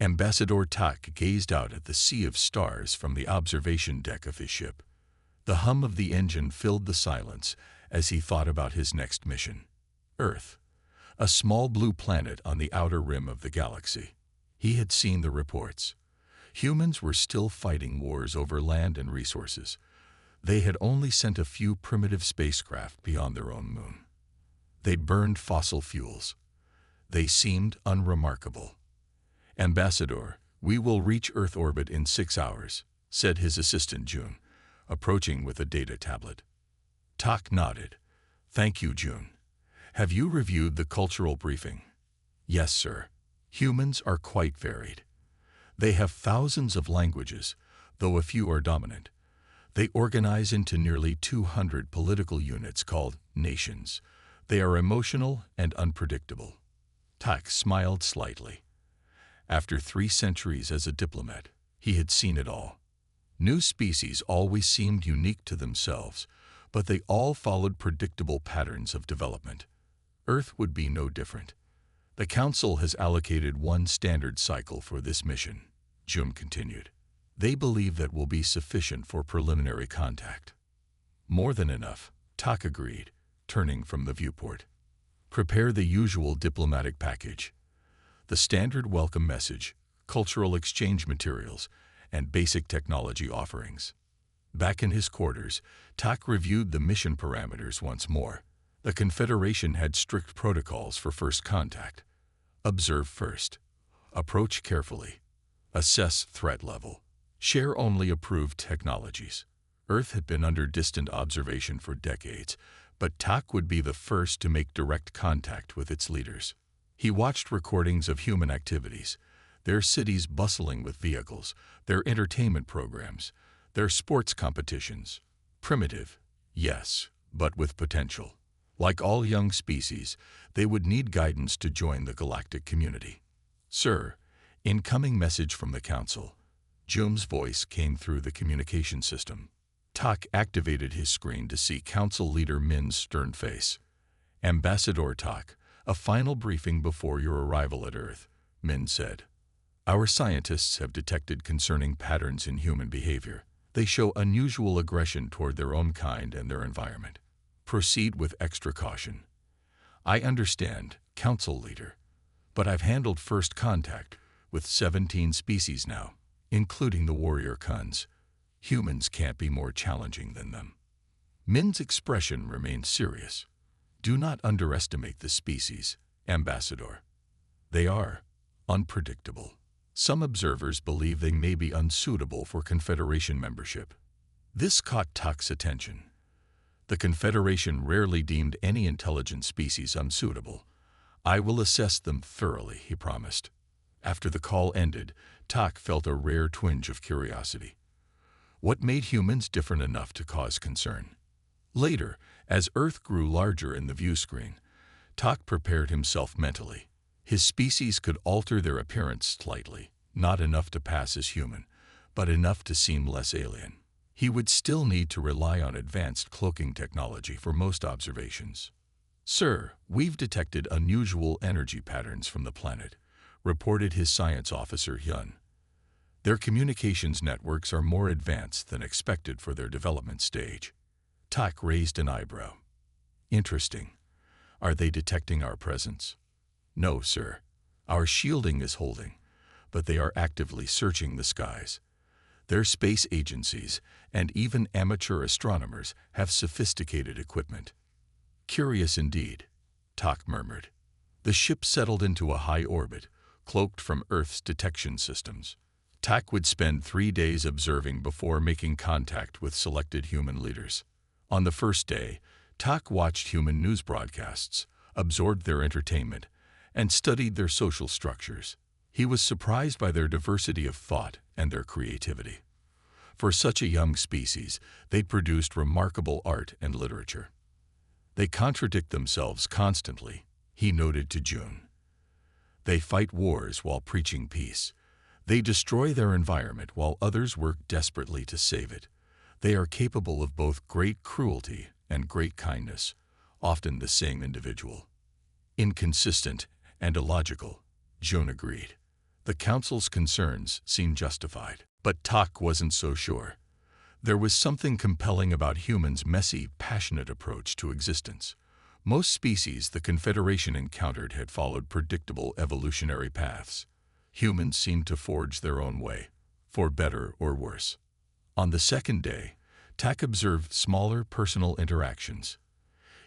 Ambassador Tak gazed out at the sea of stars from the observation deck of his ship. The hum of the engine filled the silence as he thought about his next mission. Earth, a small blue planet on the outer rim of the galaxy. He had seen the reports. Humans were still fighting wars over land and resources. They had only sent a few primitive spacecraft beyond their own moon. They burned fossil fuels. They seemed unremarkable. "Ambassador, we will reach Earth orbit in 6 hours," said his assistant June, approaching with a data tablet. Tak nodded. "Thank you, June. Have you reviewed the cultural briefing?" "Yes, sir. Humans are quite varied. They have thousands of languages, though a few are dominant. They organize into nearly 200 political units called nations. They are emotional and unpredictable." Tak smiled slightly. After 3 centuries as a diplomat, he had seen it all. New species always seemed unique to themselves, but they all followed predictable patterns of development. Earth would be no different. "The Council has allocated 1 standard cycle for this mission," Jum continued. "They believe that will be sufficient for preliminary contact." "More than enough," Tak agreed, turning from the viewport. "Prepare the usual diplomatic package. The standard welcome message, cultural exchange materials, and basic technology offerings." Back in his quarters, Tak reviewed the mission parameters once more. The Confederation had strict protocols for first contact. Observe first. Approach carefully. Assess threat level. Share only approved technologies. Earth had been under distant observation for decades, but Tak would be the first to make direct contact with its leaders. He watched recordings of human activities, their cities bustling with vehicles, their entertainment programs, their sports competitions. Primitive, yes, but with potential. Like all young species, they would need guidance to join the galactic community. "Sir, incoming message from the Council." Jum's voice came through the communication system. Tak activated his screen to see Council Leader Min's stern face. "Ambassador Tak, a final briefing before your arrival at Earth," Min said. "Our scientists have detected concerning patterns in human behavior. They show unusual aggression toward their own kind and their environment. Proceed with extra caution." "I understand, Council Leader, but I've handled first contact with 17 species now, including the warrior Kuns. Humans can't be more challenging than them." Min's expression remained serious. "Do not underestimate the species, Ambassador. They are unpredictable. Some observers believe they may be unsuitable for Confederation membership." This caught Tak's attention. The Confederation rarely deemed any intelligent species unsuitable. "I will assess them thoroughly," he promised. After the call ended, Tak felt a rare twinge of curiosity. What made humans different enough to cause concern? Later, as Earth grew larger in the view screen, Tak prepared himself mentally. His species could alter their appearance slightly, not enough to pass as human, but enough to seem less alien. He would still need to rely on advanced cloaking technology for most observations. "Sir, we've detected unusual energy patterns from the planet," reported his science officer Hyun. "Their communications networks are more advanced than expected for their development stage." Tak raised an eyebrow. "Interesting. Are they detecting our presence?" "No, sir. Our shielding is holding, but they are actively searching the skies. Their space agencies and even amateur astronomers have sophisticated equipment." "Curious indeed," Tak murmured. The ship settled into a high orbit, cloaked from Earth's detection systems. Tak would spend 3 days observing before making contact with selected human leaders. On the first day, Tak watched human news broadcasts, absorbed their entertainment, and studied their social structures. He was surprised by their diversity of thought and their creativity. For such a young species, they'd produced remarkable art and literature. "They contradict themselves constantly," he noted to June. "They fight wars while preaching peace. They destroy their environment while others work desperately to save it. They are capable of both great cruelty and great kindness, often the same individual." "Inconsistent and illogical," June agreed. The Council's concerns seemed justified. But Tak wasn't so sure. There was something compelling about humans' messy, passionate approach to existence. Most species the Confederation encountered had followed predictable evolutionary paths. Humans seemed to forge their own way, for better or worse. On the second day, Tak observed smaller personal interactions.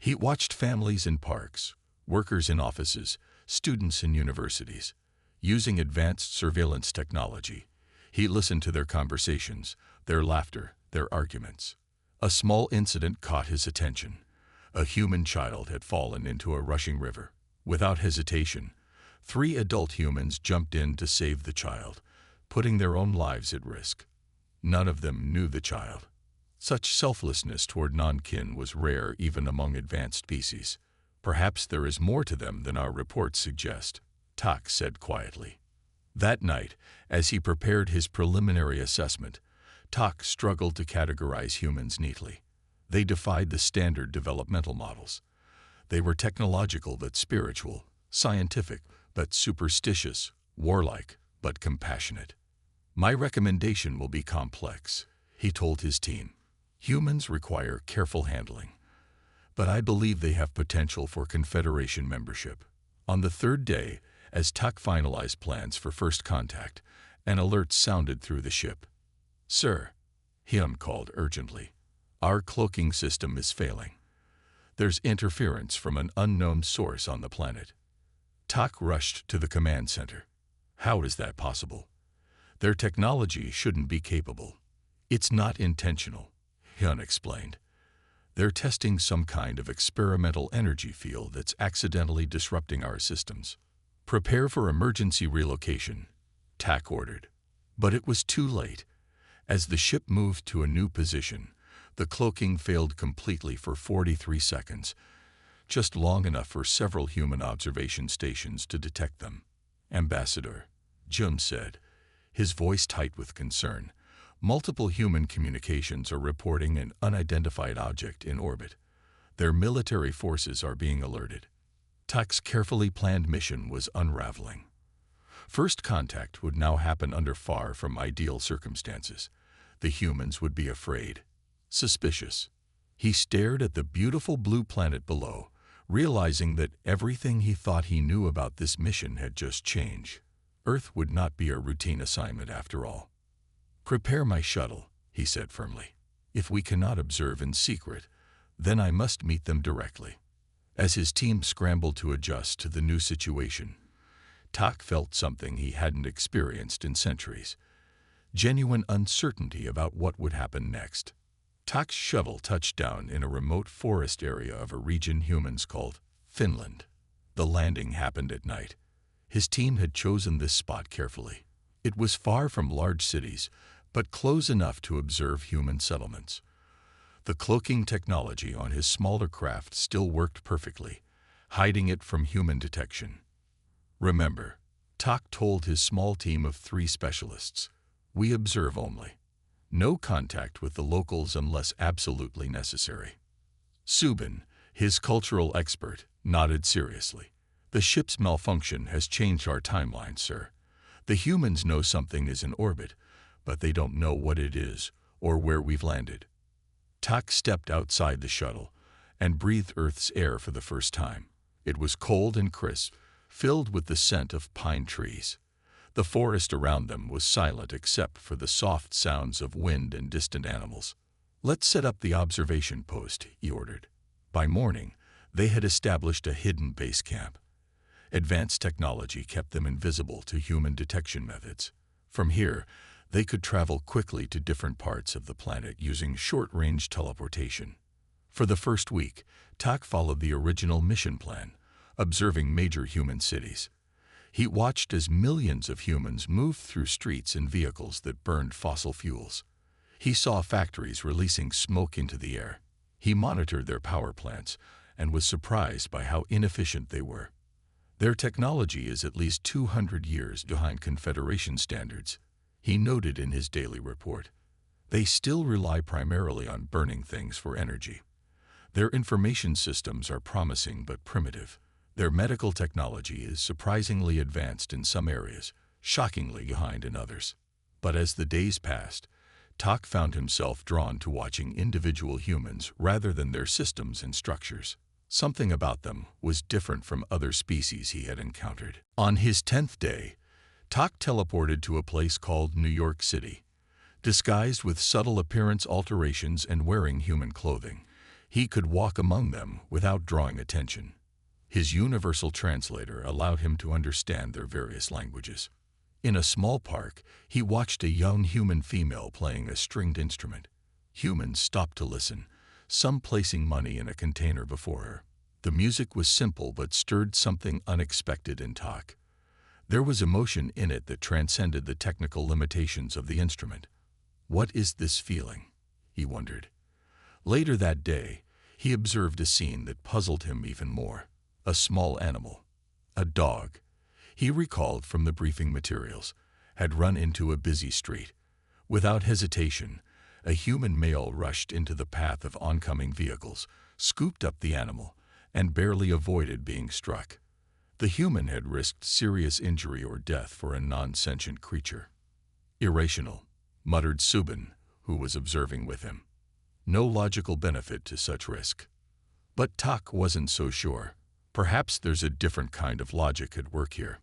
He watched families in parks, workers in offices, students in universities. Using advanced surveillance technology, he listened to their conversations, their laughter, their arguments. A small incident caught his attention. A human child had fallen into a rushing river. Without hesitation, 3 adult humans jumped in to save the child, putting their own lives at risk. None of them knew the child. Such selflessness toward non-kin was rare even among advanced species. Perhaps there is more to them than our reports suggest, Tak said quietly. That night, as he prepared his preliminary assessment, Tak struggled to categorize humans neatly. They defied the standard developmental models. They were technological but spiritual, scientific but superstitious, warlike but compassionate. My recommendation will be complex, he told his team. Humans require careful handling, but I believe they have potential for Confederation membership. On the third day, as Tak finalized plans for first contact, an alert sounded through the ship. Sir, Hyun called urgently. Our cloaking system is failing. There's interference from an unknown source on the planet. Tak rushed to the command center. How is that possible? Their technology shouldn't be capable. It's not intentional, Hyun explained. They're testing some kind of experimental energy field that's accidentally disrupting our systems. Prepare for emergency relocation, Tak ordered. But it was too late. As the ship moved to a new position, the cloaking failed completely for 43 seconds, just long enough for several human observation stations to detect them. Ambassador, Jun said, his voice tight with concern. Multiple human communications are reporting an unidentified object in orbit. Their military forces are being alerted. Tak's carefully planned mission was unraveling. First contact would now happen under far from ideal circumstances. The humans would be afraid, suspicious. He stared at the beautiful blue planet below, realizing that everything he thought he knew about this mission had just changed. Earth would not be a routine assignment after all. Prepare my shuttle, he said firmly. If we cannot observe in secret, then I must meet them directly. As his team scrambled to adjust to the new situation, Tak felt something he hadn't experienced in centuries. Genuine uncertainty about what would happen next. Tak's shuttle touched down in a remote forest area of a region humans called Finland. The landing happened at night. His team had chosen this spot carefully. It was far from large cities, but close enough to observe human settlements. The cloaking technology on his smaller craft still worked perfectly, hiding it from human detection. Remember, Tak told his small team of 3 specialists, we observe only. No contact with the locals unless absolutely necessary. Subin, his cultural expert, nodded seriously. The ship's malfunction has changed our timeline, sir. The humans know something is in orbit, but they don't know what it is or where we've landed. Tak stepped outside the shuttle and breathed Earth's air for the first time. It was cold and crisp, filled with the scent of pine trees. The forest around them was silent except for the soft sounds of wind and distant animals. Let's set up the observation post, he ordered. By morning, they had established a hidden base camp. Advanced technology kept them invisible to human detection methods. From here, they could travel quickly to different parts of the planet using short-range teleportation. For the first week, Tak followed the original mission plan, observing major human cities. He watched as millions of humans moved through streets in vehicles that burned fossil fuels. He saw factories releasing smoke into the air. He monitored their power plants and was surprised by how inefficient they were. Their technology is at least 200 years behind Confederation standards, he noted in his daily report. They still rely primarily on burning things for energy. Their information systems are promising but primitive. Their medical technology is surprisingly advanced in some areas, shockingly behind in others. But as the days passed, Tak found himself drawn to watching individual humans rather than their systems and structures. Something about them was different from other species he had encountered. On his 10th day, Tak teleported to a place called New York City. Disguised with subtle appearance alterations and wearing human clothing, he could walk among them without drawing attention. His universal translator allowed him to understand their various languages. In a small park, he watched a young human female playing a stringed instrument. Humans stopped to listen, some placing money in a container before her. The music was simple but stirred something unexpected in Tak. There was emotion in it that transcended the technical limitations of the instrument. What is this feeling? He wondered. Later that day, he observed a scene that puzzled him even more. A small animal, a dog, he recalled from the briefing materials, had run into a busy street. Without hesitation, a human male rushed into the path of oncoming vehicles, scooped up the animal, and barely avoided being struck. The human had risked serious injury or death for a non-sentient creature. Irrational, muttered Subin, who was observing with him. No logical benefit to such risk. But Tak wasn't so sure. Perhaps there's a different kind of logic at work here.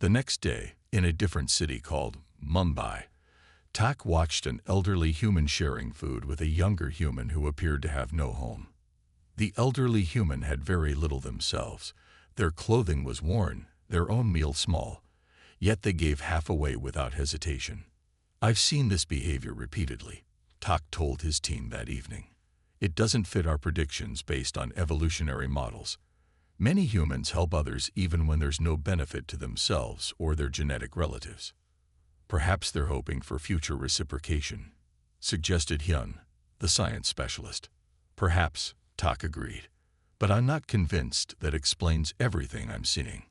The next day, in a different city called Mumbai, Tak watched an elderly human sharing food with a younger human who appeared to have no home. The elderly human had very little themselves. Their clothing was worn, their own meal small, yet they gave half away without hesitation. I've seen this behavior repeatedly, Tak told his team that evening. It doesn't fit our predictions based on evolutionary models. Many humans help others even when there's no benefit to themselves or their genetic relatives. Perhaps they're hoping for future reciprocation, suggested Hyun, the science specialist. Perhaps, Tak agreed, but I'm not convinced that explains everything I'm seeing.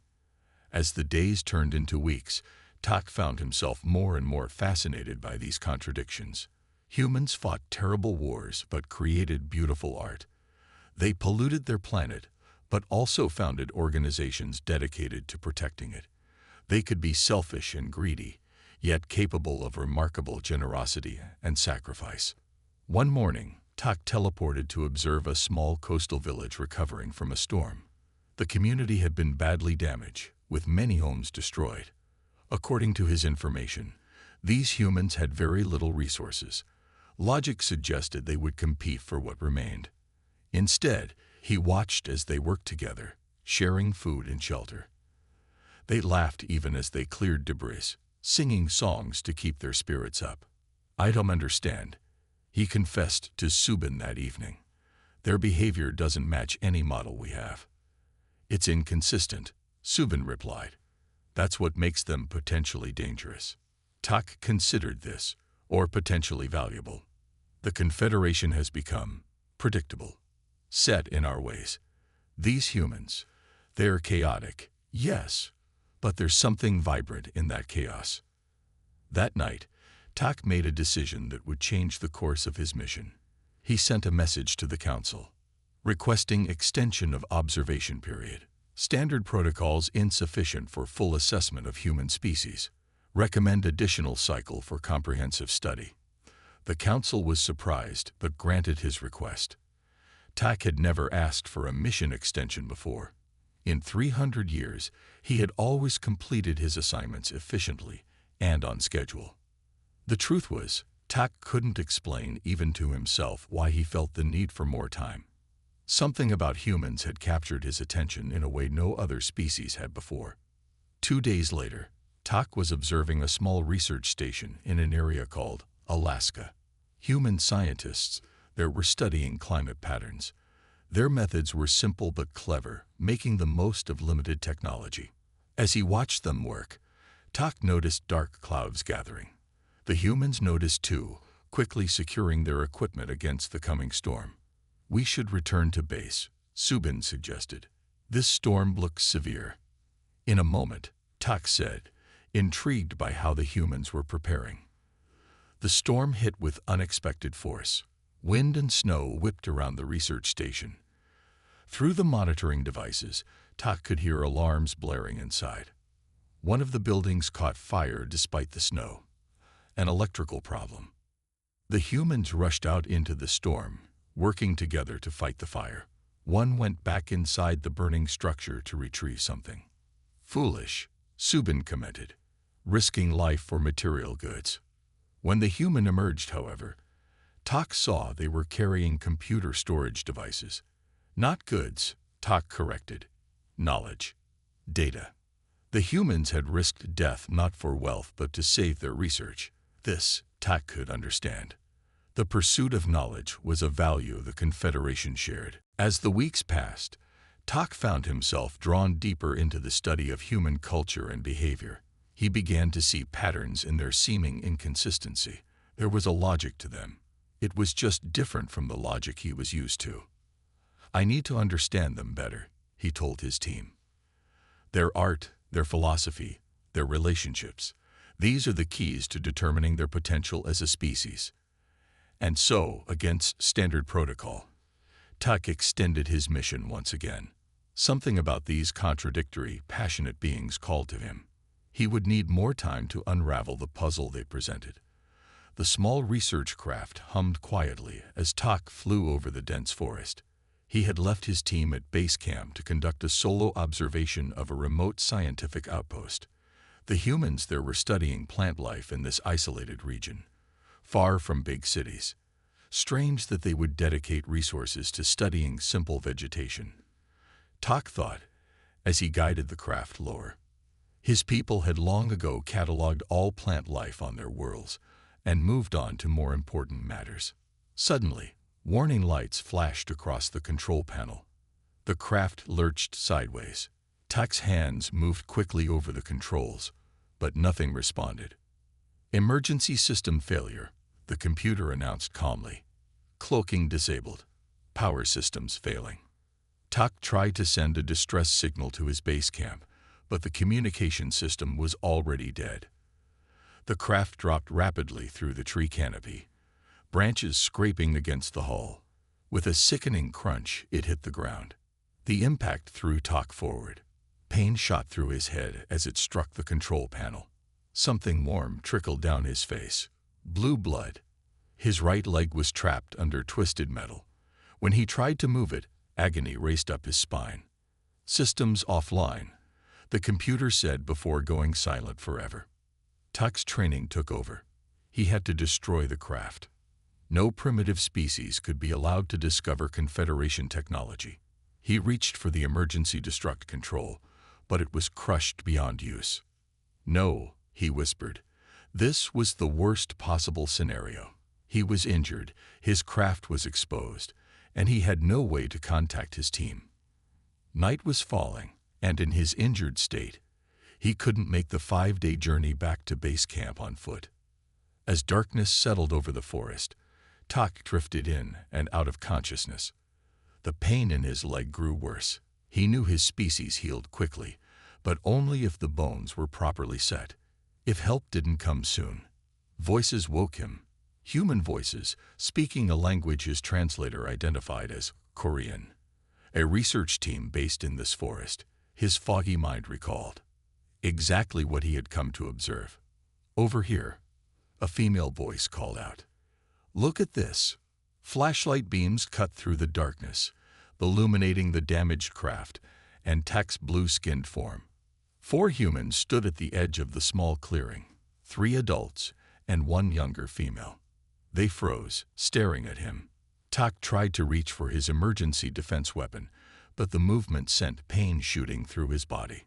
As the days turned into weeks, Tak found himself more and more fascinated by these contradictions. Humans fought terrible wars but created beautiful art. They polluted their planet, but also founded organizations dedicated to protecting it. They could be selfish and greedy, yet capable of remarkable generosity and sacrifice. One morning, Tak teleported to observe a small coastal village recovering from a storm. The community had been badly damaged, with many homes destroyed. According to his information, these humans had very little resources. Logic suggested they would compete for what remained. Instead, he watched as they worked together, sharing food and shelter. They laughed even as they cleared debris, singing songs to keep their spirits up. I don't understand, he confessed to Subin that evening. Their behavior doesn't match any model we have. It's inconsistent, Subin replied. That's what makes them potentially dangerous. Tak considered this, or potentially valuable. The Confederation has become predictable, set in our ways. These humans, they're chaotic, yes, but there's something vibrant in that chaos. That night, Tak made a decision that would change the course of his mission. He sent a message to the council, requesting extension of observation period. Standard protocols insufficient for full assessment of human species. Recommend additional cycle for comprehensive study. The council was surprised but granted his request. Tak had never asked for a mission extension before. In 300 years, he had always completed his assignments efficiently and on schedule. The truth was, Tak couldn't explain even to himself why he felt the need for more time. Something about humans had captured his attention in a way no other species had before. 2 days later, Tak was observing a small research station in an area called Alaska. Human scientists there were studying climate patterns. Their methods were simple but clever, making the most of limited technology. As he watched them work, Tak noticed dark clouds gathering. The humans noticed too, quickly securing their equipment against the coming storm. We should return to base, Subin suggested. This storm looks severe. In a moment, Tak said, intrigued by how the humans were preparing. The storm hit with unexpected force. Wind and snow whipped around the research station. Through the monitoring devices, Tak could hear alarms blaring inside. One of the buildings caught fire despite the snow. An electrical problem. The humans rushed out into the storm, working together to fight the fire. One went back inside the burning structure to retrieve something. Foolish, Subin commented, risking life for material goods. When the human emerged, however, Tak saw they were carrying computer storage devices. Not goods, Tak corrected. Knowledge. Data. The humans had risked death not for wealth but to save their research. This, Tak could understand. The pursuit of knowledge was a value the Confederation shared. As the weeks passed, Tak found himself drawn deeper into the study of human culture and behavior. He began to see patterns in their seeming inconsistency. There was a logic to them. It was just different from the logic he was used to. I need to understand them better, he told his team. Their art, their philosophy, their relationships, these are the keys to determining their potential as a species. And so, against standard protocol, Tak extended his mission once again. Something about these contradictory, passionate beings called to him. He would need more time to unravel the puzzle they presented. The small research craft hummed quietly as Tak flew over the dense forest. He had left his team at base camp to conduct a solo observation of a remote scientific outpost. The humans there were studying plant life in this isolated region, far from big cities. Strange that they would dedicate resources to studying simple vegetation. Tak thought, as he guided the craft lower. His people had long ago cataloged all plant life on their worlds and moved on to more important matters. Suddenly, warning lights flashed across the control panel. The craft lurched sideways. Tak's hands moved quickly over the controls, but nothing responded. Emergency system failure, the computer announced calmly. Cloaking disabled. Power systems failing. Tak tried to send a distress signal to his base camp, but the communication system was already dead. The craft dropped rapidly through the tree canopy, branches scraping against the hull. With a sickening crunch, it hit the ground. The impact threw Tak forward. Pain shot through his head as it struck the control panel. Something warm trickled down his face. Blue blood. His right leg was trapped under twisted metal. When he tried to move it, agony raced up his spine. Systems offline, the computer said before going silent forever. Tak's training took over. He had to destroy the craft. No primitive species could be allowed to discover Confederation technology. He reached for the emergency destruct control, but it was crushed beyond use. No, he whispered. This was the worst possible scenario. He was injured, his craft was exposed, and he had no way to contact his team. Night was falling, and in his injured state, he couldn't make the 5-day journey back to base camp on foot. As darkness settled over the forest, Tak drifted in and out of consciousness. The pain in his leg grew worse. He knew his species healed quickly, but only if the bones were properly set. If help didn't come soon. Voices woke him. Human voices, speaking a language his translator identified as Korean. A research team based in this forest, his foggy mind recalled. Exactly what he had come to observe. Over here, a female voice called out. Look at this. Flashlight beams cut through the darkness, illuminating the damaged craft and Tak's blue-skinned form. 4 humans stood at the edge of the small clearing, 3 adults and 1 younger female. They froze, staring at him. Tak tried to reach for his emergency defense weapon, but the movement sent pain shooting through his body.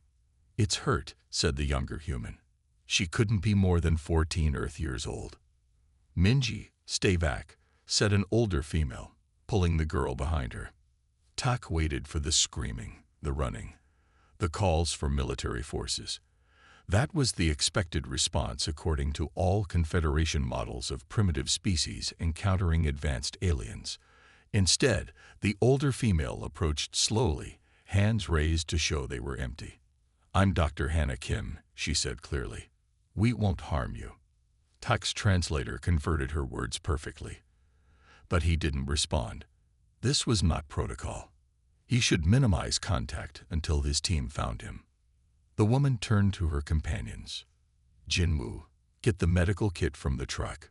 It's hurt, said the younger human. She couldn't be more than 14 Earth years old. Minji, stay back, said an older female, pulling the girl behind her. Tak waited for the screaming, the running, the calls for military forces. That was the expected response according to all Confederation models of primitive species encountering advanced aliens. Instead, the older female approached slowly, hands raised to show they were empty. I'm Dr. Hannah Kim, she said clearly. We won't harm you. Tak's translator converted her words perfectly. But he didn't respond. This was not protocol. He should minimize contact until his team found him. The woman turned to her companions. Jinwoo, get the medical kit from the truck.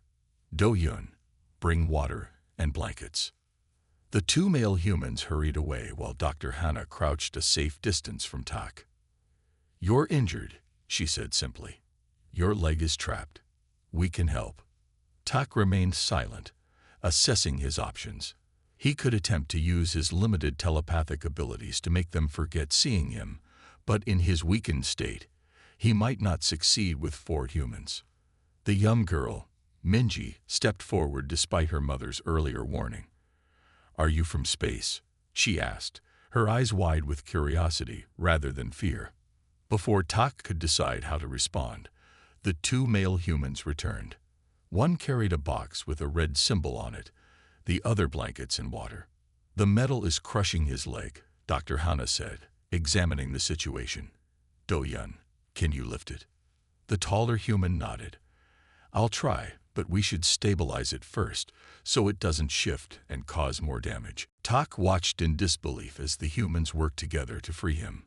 Do-yun, bring water and blankets. The two male humans hurried away while Dr. Hana crouched a safe distance from Tak. You're injured, she said simply. Your leg is trapped. We can help. Tak remained silent, assessing his options. He could attempt to use his limited telepathic abilities to make them forget seeing him, but in his weakened state, he might not succeed with 4 humans. The young girl, Minji, stepped forward despite her mother's earlier warning. Are you from space? She asked, her eyes wide with curiosity rather than fear. Before Tak could decide how to respond, the 2 male humans returned. One carried a box with a red symbol on it, the other blankets and water. The metal is crushing his leg, Dr. Hana said, examining the situation. Do-yun, can you lift it? The taller human nodded. I'll try, but we should stabilize it first, so it doesn't shift and cause more damage. Tak watched in disbelief as the humans worked together to free him.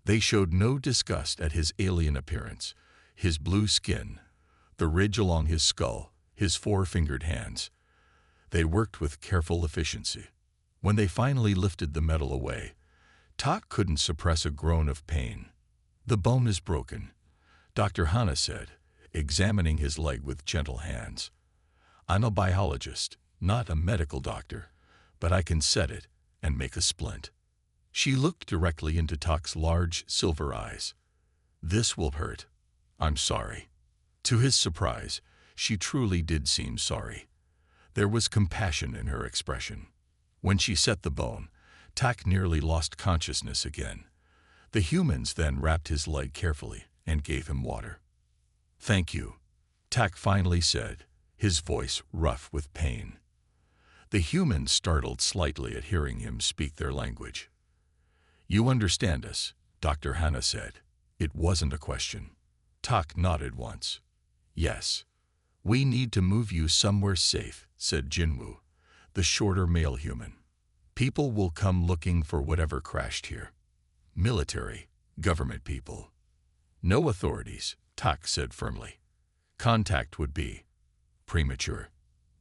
They showed no disgust at his alien appearance, his blue skin, the ridge along his skull, his 4-fingered hands. They worked with careful efficiency. When they finally lifted the metal away, Tak couldn't suppress a groan of pain. The bone is broken, Dr. Hana said, examining his leg with gentle hands. I'm a biologist, not a medical doctor, but I can set it and make a splint. She looked directly into Tak's large silver eyes. This will hurt. I'm sorry. To his surprise, she truly did seem sorry. There was compassion in her expression. When she set the bone, Tak nearly lost consciousness again. The humans then wrapped his leg carefully and gave him water. Thank you, Tak finally said, his voice rough with pain. The humans startled slightly at hearing him speak their language. You understand us, Dr. Hana said. It wasn't a question. Tak nodded once. Yes. We need to move you somewhere safe, said Jinwoo, the shorter male human. People will come looking for whatever crashed here. Military, government people. No authorities, Tak said firmly. Contact would be premature.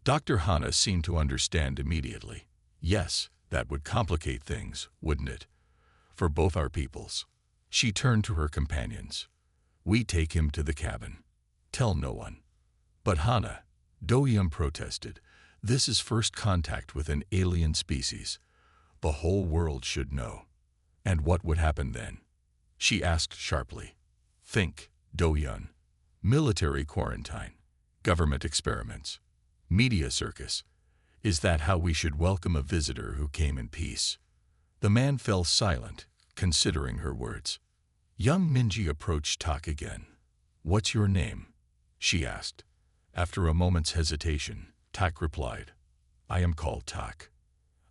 Dr. Hana seemed to understand immediately. Yes, that would complicate things, wouldn't it? For both our peoples. She turned to her companions. We take him to the cabin. Tell no one. But Hana, Do-yun protested, this is first contact with an alien species. The whole world should know. And what would happen then? She asked sharply. Think, Do-yun. Military quarantine, government experiments, media circus. Is that how we should welcome a visitor who came in peace? The man fell silent, considering her words. Young Minji approached Tak again. What's your name? She asked. After a moment's hesitation, Tak replied, I am called Tak.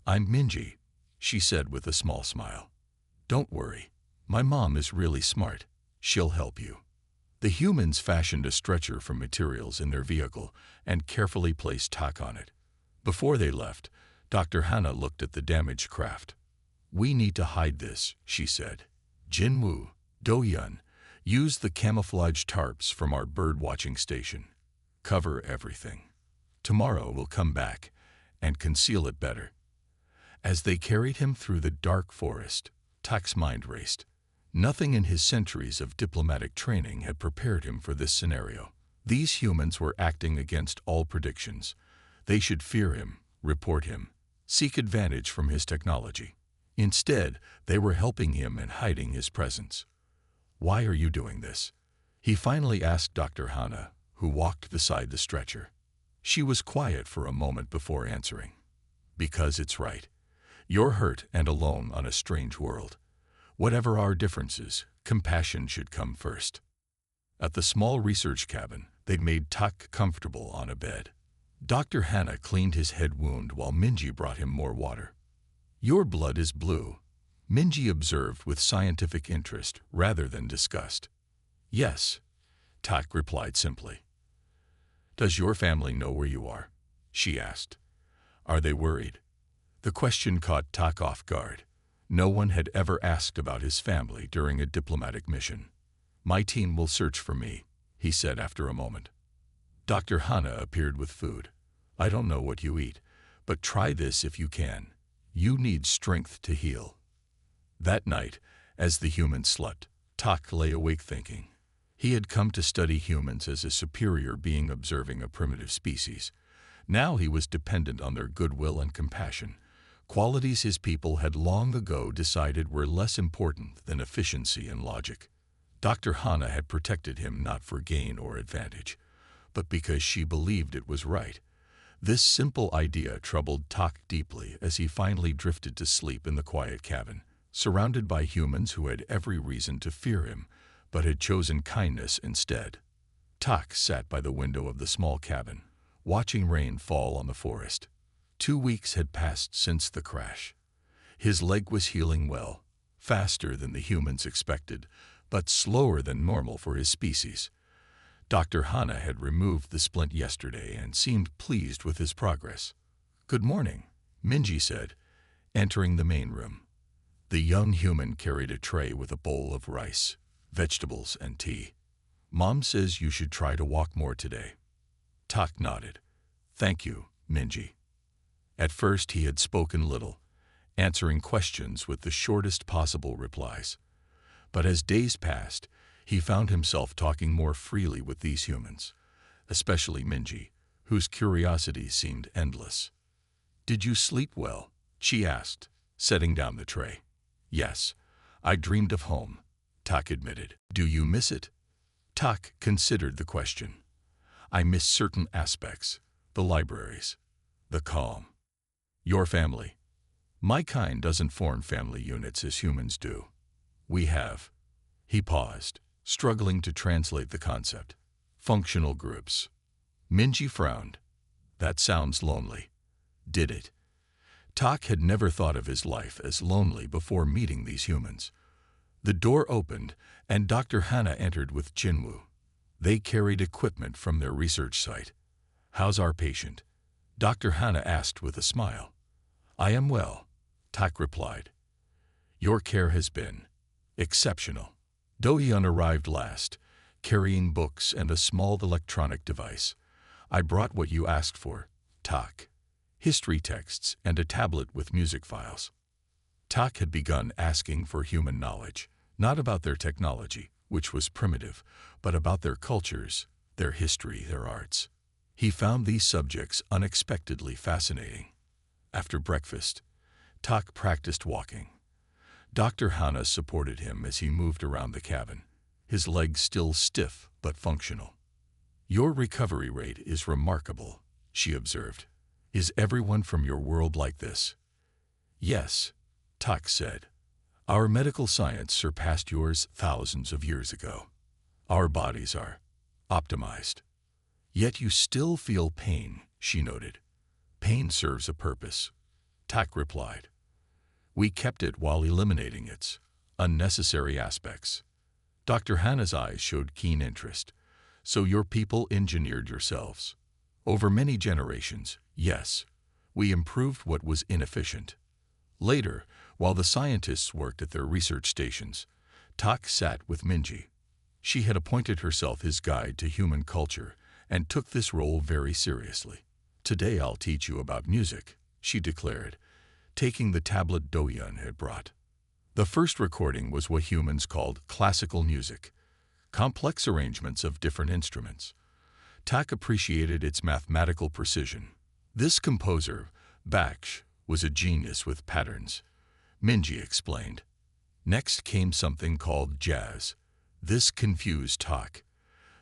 I'm Minji, she said with a small smile. Don't worry, my mom is really smart. She'll help you. The humans fashioned a stretcher from materials in their vehicle and carefully placed Tak on it. Before they left, Dr. Hana looked at the damaged craft. We need to hide this, she said. Jinwoo, Do-yun, use the camouflage tarps from our bird-watching station. Cover everything. Tomorrow we'll come back and conceal it better. As they carried him through the dark forest, Tak's mind raced. Nothing in his centuries of diplomatic training had prepared him for this scenario. These humans were acting against all predictions. They should fear him, report him, seek advantage from his technology. Instead, they were helping him and hiding his presence. Why are you doing this? He finally asked Dr. Hana, who walked beside the stretcher. She was quiet for a moment before answering. Because it's right. You're hurt and alone on a strange world. Whatever our differences, compassion should come first. At the small research cabin, they'd made Tak comfortable on a bed. Dr. Hana cleaned his head wound while Minji brought him more water. Your blood is blue, Minji observed with scientific interest rather than disgust. Yes, Tak replied simply. Does your family know where you are? She asked. Are they worried? The question caught Tak off guard. No one had ever asked about his family during a diplomatic mission. "My team will search for me," he said after a moment. Dr. Hana appeared with food. "I don't know what you eat, but try this if you can. You need strength to heal." That night, as the humans slept, Tak lay awake thinking. He had come to study humans as a superior being observing a primitive species. Now he was dependent on their goodwill and compassion, qualities his people had long ago decided were less important than efficiency and logic. Dr. Hana had protected him not for gain or advantage, but because she believed it was right. This simple idea troubled Tak deeply as he finally drifted to sleep in the quiet cabin, surrounded by humans who had every reason to fear him, but had chosen kindness instead. Tak sat by the window of the small cabin, watching rain fall on the forest. 2 weeks had passed since the crash. His leg was healing well, faster than the humans expected, but slower than normal for his species. Dr. Hana had removed the splint yesterday and seemed pleased with his progress. "Good morning," Minji said, entering the main room. The young human carried a tray with a bowl of rice, vegetables, and tea. "Mom says you should try to walk more today." Tak nodded. "Thank you, Minji." At first he had spoken little, answering questions with the shortest possible replies. But as days passed, he found himself talking more freely with these humans, especially Minji, whose curiosity seemed endless. "Did you sleep well?" she asked, setting down the tray. "Yes, I dreamed of home," Tak admitted. "Do you miss it?" Tak considered the question. "I miss certain aspects, the libraries, the calm." "Your family?" "My kind doesn't form family units as humans do. We have—" He paused, struggling to translate the concept. "Functional groups." Minji frowned. "That sounds lonely." Did it? Tak had never thought of his life as lonely before meeting these humans. The door opened, and Dr. Hana entered with Jinwoo. They carried equipment from their research site. "How's our patient?" Dr. Hana asked with a smile. "I am well," Tak replied. "Your care has been exceptional." Do-hyun arrived last, carrying books and a small electronic device. "I brought what you asked for, Tak. History texts and a tablet with music files." Tak had begun asking for human knowledge, not about their technology, which was primitive, but about their cultures, their history, their arts. He found these subjects unexpectedly fascinating. After breakfast, Tak practiced walking. Dr. Hana supported him as he moved around the cabin, his legs still stiff but functional. "Your recovery rate is remarkable," she observed. "Is everyone from your world like this?" "Yes," Tak said. "Our medical science surpassed yours thousands of years ago. Our bodies are optimized." "Yet you still feel pain," she noted. "Pain serves a purpose," Tak replied. "We kept it while eliminating its unnecessary aspects." Dr. Hana's eyes showed keen interest. "So your people engineered yourselves?" "Over many generations, yes. We improved what was inefficient." Later, while the scientists worked at their research stations, Tak sat with Minji. She had appointed herself his guide to human culture and took this role very seriously. "Today I'll teach you about music," she declared, taking the tablet Do-hyun had brought. The first recording was what humans called classical music, complex arrangements of different instruments. Tak appreciated its mathematical precision. This composer, Baksh, was a genius with patterns, Minji explained. Next came something called jazz. This confused Tak.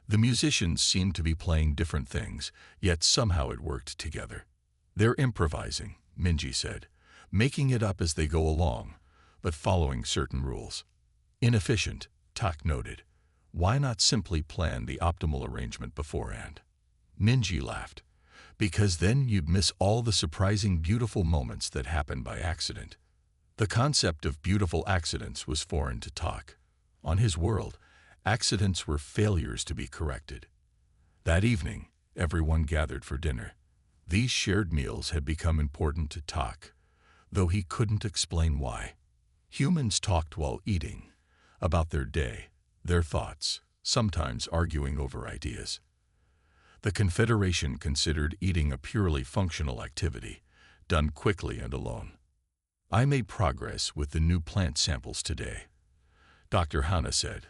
The musicians seemed to be playing different things, yet somehow it worked together. "They're improvising," Minji said, "making it up as they go along, but following certain rules." "Inefficient," Tak noted. "Why not simply plan the optimal arrangement beforehand?" Minji laughed. "Because then you'd miss all the surprising beautiful moments that happen by accident." The concept of beautiful accidents was foreign to Tak. On his world, accidents were failures to be corrected. That evening, everyone gathered for dinner. These shared meals had become important to Tak, though he couldn't explain why. Humans talked while eating, about their day, their thoughts, sometimes arguing over ideas. The Confederation considered eating a purely functional activity, done quickly and alone. I made progress with the new plant samples today, Dr. Hana said,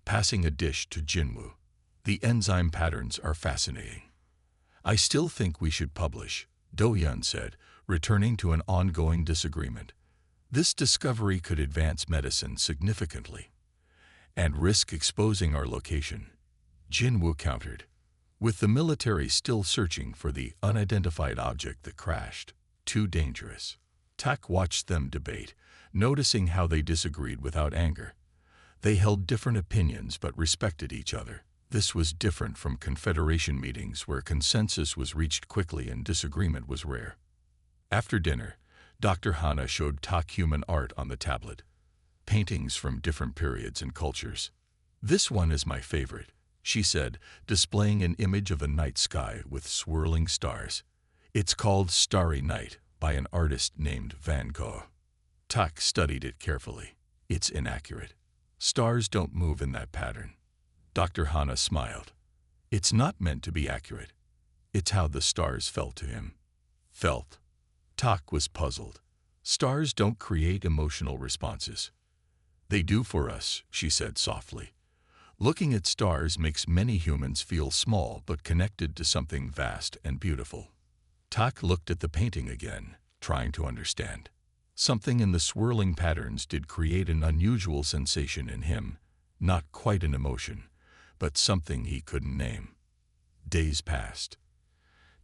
passing a dish to Jinwoo. The enzyme patterns are fascinating. I still think we should publish, Do-hyun said, returning to an ongoing disagreement. This discovery could advance medicine significantly and risk exposing our location, Jinwoo countered. With the military still searching for the unidentified object that crashed, too dangerous. Tak watched them debate, noticing how they disagreed without anger. They held different opinions but respected each other. This was different from Confederation meetings where consensus was reached quickly and disagreement was rare. After dinner, Dr. Hana showed Tak human art on the tablet, paintings from different periods and cultures. This one is my favorite, she said, displaying an image of a night sky with swirling stars. It's called Starry Night by an artist named Van Gogh. Tak studied it carefully. It's inaccurate. Stars don't move in that pattern. Dr. Hana smiled. It's not meant to be accurate. It's how the stars felt to him. Felt. Tak was puzzled. Stars don't create emotional responses. They do for us, she said softly. Looking at stars makes many humans feel small but connected to something vast and beautiful. Tak looked at the painting again, trying to understand. Something in the swirling patterns did create an unusual sensation in him, not quite an emotion, but something he couldn't name. Days passed.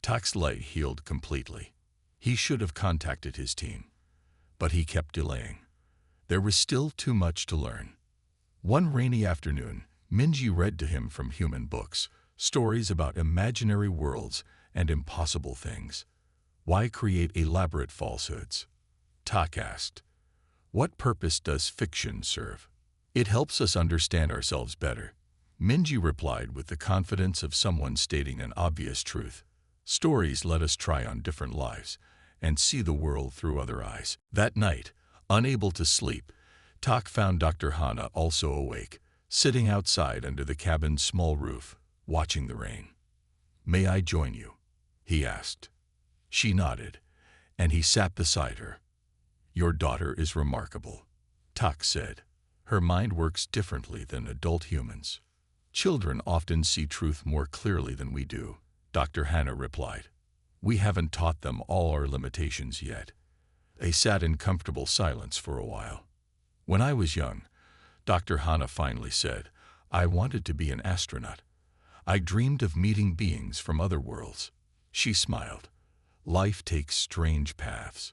Tak's leg healed completely. He should have contacted his team, but he kept delaying. There was still too much to learn. One rainy afternoon, Minji read to him from human books, stories about imaginary worlds and impossible things. Why create elaborate falsehoods? Tak asked. What purpose does fiction serve? It helps us understand ourselves better. Minji replied with the confidence of someone stating an obvious truth. Stories let us try on different lives and see the world through other eyes. That night, unable to sleep, Tak found Dr. Hana also awake, sitting outside under the cabin's small roof, watching the rain. May I join you? He asked. She nodded, and he sat beside her. Your daughter is remarkable, Tak said. Her mind works differently than adult humans. Children often see truth more clearly than we do, Dr. Hana replied. We haven't taught them all our limitations yet. They sat in comfortable silence for a while. When I was young, Dr. Hana finally said, I wanted to be an astronaut. I dreamed of meeting beings from other worlds. She smiled. Life takes strange paths.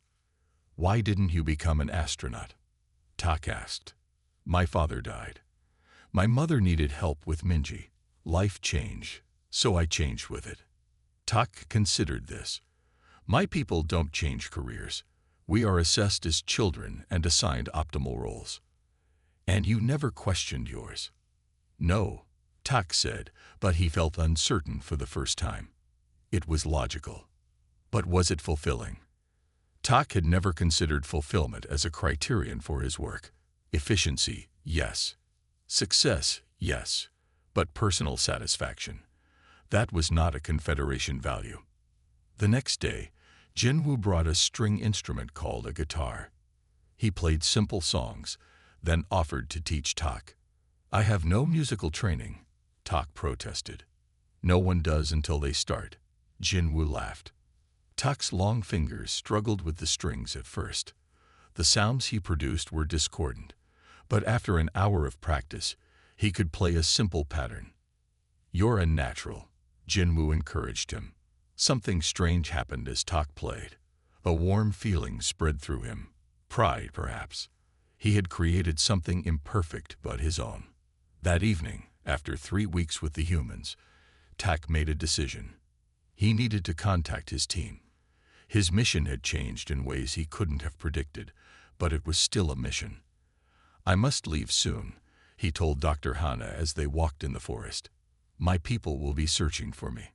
Why didn't you become an astronaut? Tak asked. My father died. My mother needed help with Minji. Life changed, so I changed with it. Tak considered this. My people don't change careers. We are assessed as children and assigned optimal roles. And you never questioned yours. No, Tak said, but he felt uncertain for the first time. It was logical. But was it fulfilling? Tak had never considered fulfillment as a criterion for his work. Efficiency, yes. Success, yes. But personal satisfaction, that was not a Confederation value. The next day, Jinwoo brought a string instrument called a guitar. He played simple songs, then offered to teach Tak. I have no musical training, Tak protested. No one does until they start. Jinwoo laughed. Tak's long fingers struggled with the strings at first. The sounds he produced were discordant, but after an hour of practice, he could play a simple pattern. You're a natural, Jinwoo encouraged him. Something strange happened as Tak played. A warm feeling spread through him. Pride, perhaps. He had created something imperfect but his own. That evening, after 3 weeks with the humans, Tak made a decision. He needed to contact his team. His mission had changed in ways he couldn't have predicted, but it was still a mission. I must leave soon, he told Dr. Hana as they walked in the forest. My people will be searching for me.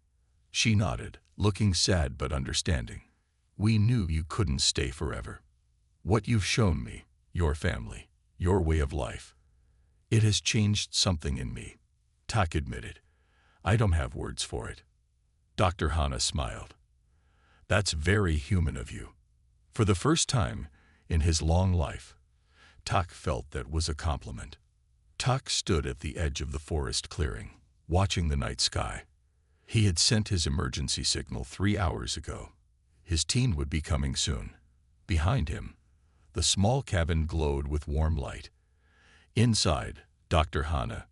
She nodded, looking sad but understanding. We knew you couldn't stay forever. What you've shown me, your family, your way of life. It has changed something in me, Tak admitted. I don't have words for it. Dr. Hana smiled. That's very human of you. For the first time in his long life, Tak felt that was a compliment. Tak stood at the edge of the forest clearing, watching the night sky. He had sent his emergency signal 3 hours ago. His team would be coming soon. Behind him, the small cabin glowed with warm light. Inside, Dr. Hana,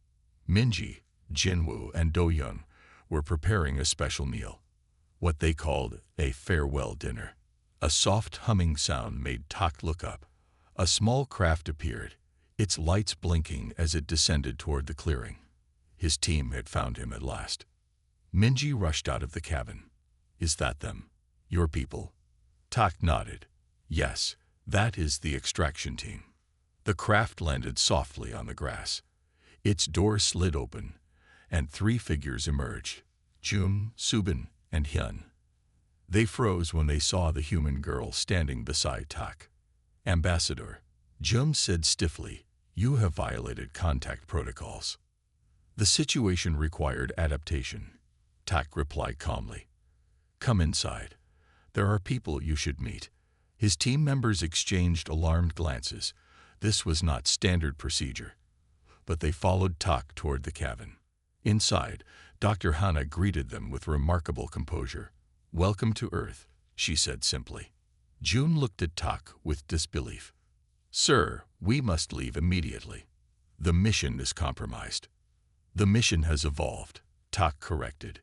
Minji, Jinwoo, and Do-young were preparing a special meal, what they called a farewell dinner. A soft humming sound made Tak look up. A small craft appeared, its lights blinking as it descended toward the clearing. His team had found him at last. Minji rushed out of the cabin. Is that them? Your people? Tak nodded. Yes, that is the extraction team. The craft landed softly on the grass. Its door slid open, and 3 figures emerged, Jum, Subin, and Hyun. They froze when they saw the human girl standing beside Tak. Ambassador, Jum said stiffly, you have violated contact protocols. The situation required adaptation. Tak replied calmly. Come inside. There are people you should meet. His team members exchanged alarmed glances. This was not standard procedure. But they followed Tak toward the cabin. Inside, Dr. Hana greeted them with remarkable composure. Welcome to Earth, she said simply. June looked at Tak with disbelief. Sir, we must leave immediately. The mission is compromised. The mission has evolved, Tak corrected.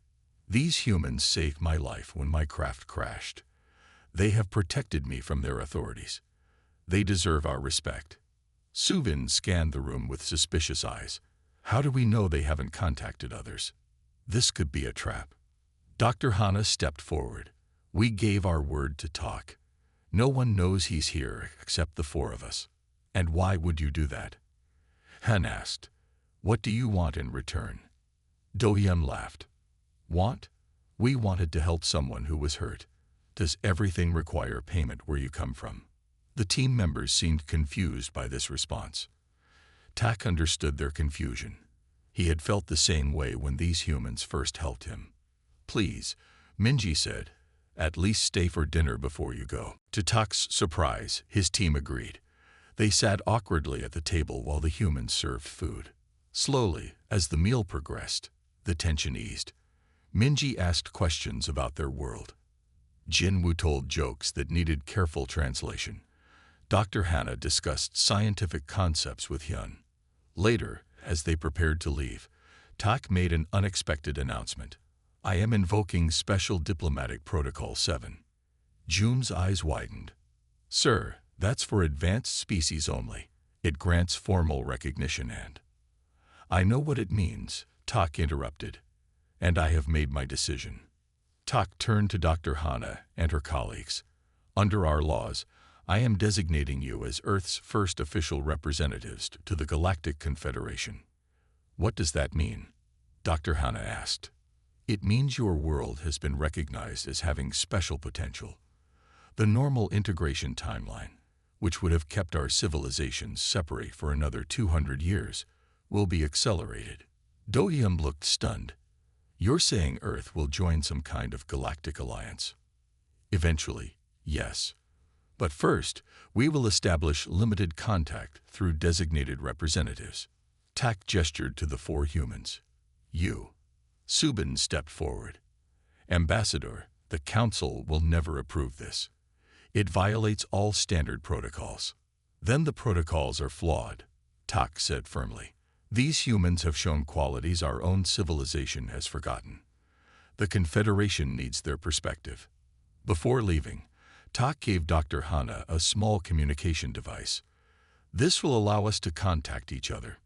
These humans saved my life when my craft crashed. They have protected me from their authorities. They deserve our respect. Suvin scanned the room with suspicious eyes. How do we know they haven't contacted others? This could be a trap. Dr. Hana stepped forward. We gave our word to Tak. No one knows he's here except the 4 of us. And why would you do that? Han asked. What do you want in return? Do-young laughed. Want? We wanted to help someone who was hurt. Does everything require payment where you come from? The team members seemed confused by this response. Tak understood their confusion. He had felt the same way when these humans first helped him. Please, Minji said, at least stay for dinner before you go. To Tak's surprise, his team agreed. They sat awkwardly at the table while the humans served food. Slowly, as the meal progressed, the tension eased. Minji asked questions about their world. Jinwoo told jokes that needed careful translation. Dr. Hana discussed scientific concepts with Hyun. Later, as they prepared to leave, Tak made an unexpected announcement. I am invoking Special Diplomatic Protocol 7. Jum's eyes widened. Sir, that's for advanced species only. It grants formal recognition and... I know what it means, Tak interrupted. And I have made my decision. Tak turned to Dr. Hana and her colleagues. Under our laws, I am designating you as Earth's first official representatives to the Galactic Confederation. What does that mean? Dr. Hana asked. It means your world has been recognized as having special potential. The normal integration timeline, which would have kept our civilizations separate for another 200 years, will be accelerated. Do-young looked stunned. You're saying Earth will join some kind of galactic alliance? Eventually, yes. But first, we will establish limited contact through designated representatives. Tak gestured to the 4 humans. You. Subin stepped forward. Ambassador, the Council will never approve this. It violates all standard protocols. Then the protocols are flawed, Tak said firmly. These humans have shown qualities our own civilization has forgotten. The Confederation needs their perspective. Before leaving, Tak gave Dr. Hana a small communication device. This will allow us to contact each other.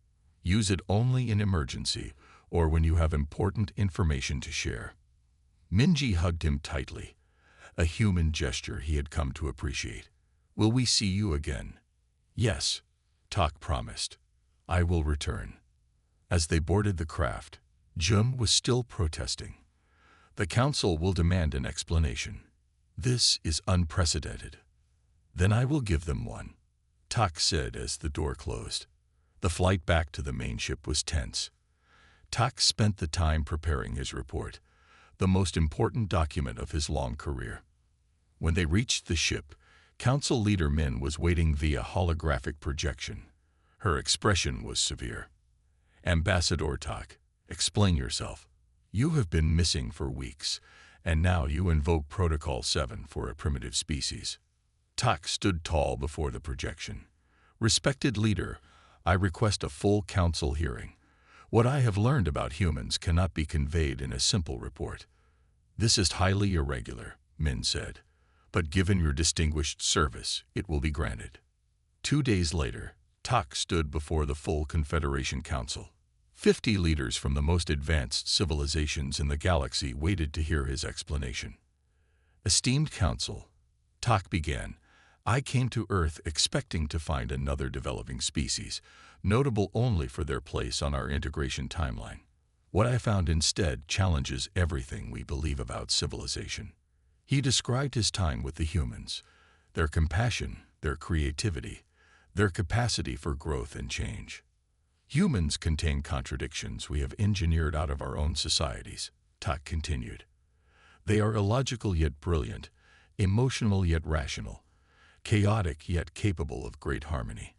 Use it only in emergency or when you have important information to share. Minji hugged him tightly, a human gesture he had come to appreciate. Will we see you again? Yes, Tak promised. I will return. As they boarded the craft, Jum was still protesting. The Council will demand an explanation. This is unprecedented. Then I will give them one. Tak said as the door closed. The flight back to the main ship was tense. Tak spent the time preparing his report, the most important document of his long career. When they reached the ship, Council Leader Min was waiting via holographic projection. Her expression was severe. Ambassador Tak, explain yourself. You have been missing for weeks, and now you invoke Protocol 7 for a primitive species. Tak stood tall before the projection. Respected leader, I request a full council hearing. What I have learned about humans cannot be conveyed in a simple report. This is highly irregular, Min said, but given your distinguished service, it will be granted. 2 days later, Tak stood before the full Confederation Council. 50 leaders from the most advanced civilizations in the galaxy waited to hear his explanation. Esteemed Council, Tak began, I came to Earth expecting to find another developing species, notable only for their place on our integration timeline. What I found instead challenges everything we believe about civilization. He described his time with the humans, their compassion, their creativity, their capacity for growth and change. Humans contain contradictions we have engineered out of our own societies, Tak continued. They are illogical yet brilliant, emotional yet rational, chaotic yet capable of great harmony.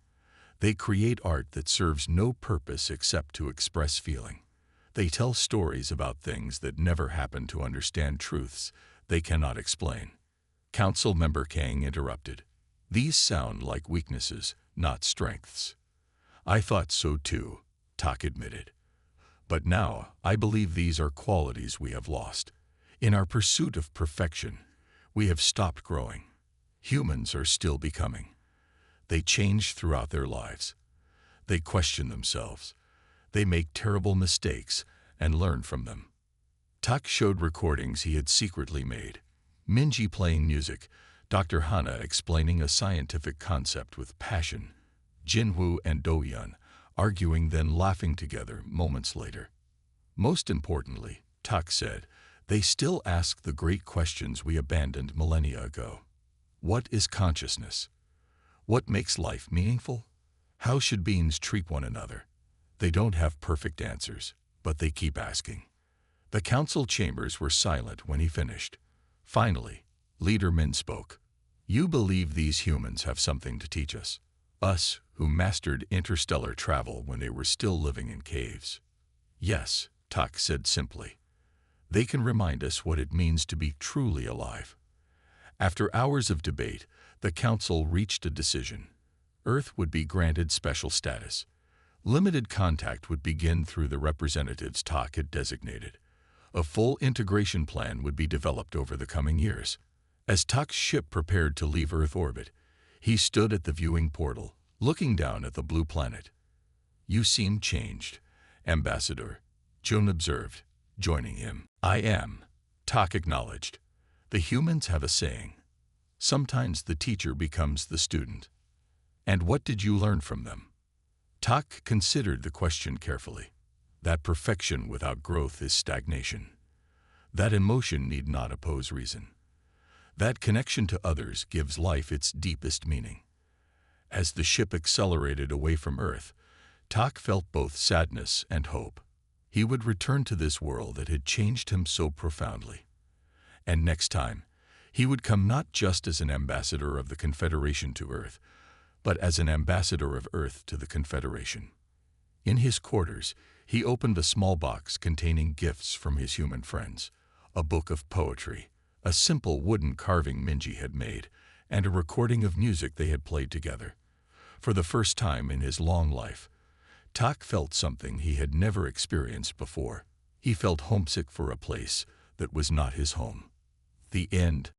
They create art that serves no purpose except to express feeling. They tell stories about things that never happen to understand truths they cannot explain. Council Member Kang interrupted. These sound like weaknesses, not strengths. I thought so too, Tak admitted. But now I believe these are qualities we have lost. In our pursuit of perfection, we have stopped growing. Humans are still becoming. They change throughout their lives. They question themselves. They make terrible mistakes and learn from them. Tak showed recordings he had secretly made. Minji playing music, Dr. Hana explaining a scientific concept with passion, Jinwoo and Do-yeon arguing then laughing together moments later. Most importantly, Tak said, they still ask the great questions we abandoned millennia ago. What is consciousness? What makes life meaningful? How should beings treat one another? They don't have perfect answers, but they keep asking. The council chambers were silent when he finished. Finally, Leader Min spoke. You believe these humans have something to teach us? Us, who mastered interstellar travel when they were still living in caves. Yes, Tak said simply. They can remind us what it means to be truly alive. After hours of debate, the council reached a decision. Earth would be granted special status. Limited contact would begin through the representatives Tak had designated. A full integration plan would be developed over the coming years. As Tak's ship prepared to leave Earth orbit, he stood at the viewing portal, looking down at the blue planet. You seem changed, Ambassador, Jun observed, joining him. I am, Tak acknowledged. The humans have a saying. Sometimes the teacher becomes the student. And what did you learn from them? Tak considered the question carefully. That perfection without growth is stagnation. That emotion need not oppose reason. That connection to others gives life its deepest meaning. As the ship accelerated away from Earth, Tak felt both sadness and hope. He would return to this world that had changed him so profoundly. And next time, he would come not just as an ambassador of the Confederation to Earth, but as an ambassador of Earth to the Confederation. In his quarters, he opened a small box containing gifts from his human friends, a book of poetry, a simple wooden carving Minji had made, and a recording of music they had played together. For the first time in his long life, Tak felt something he had never experienced before. He felt homesick for a place that was not his home. The end.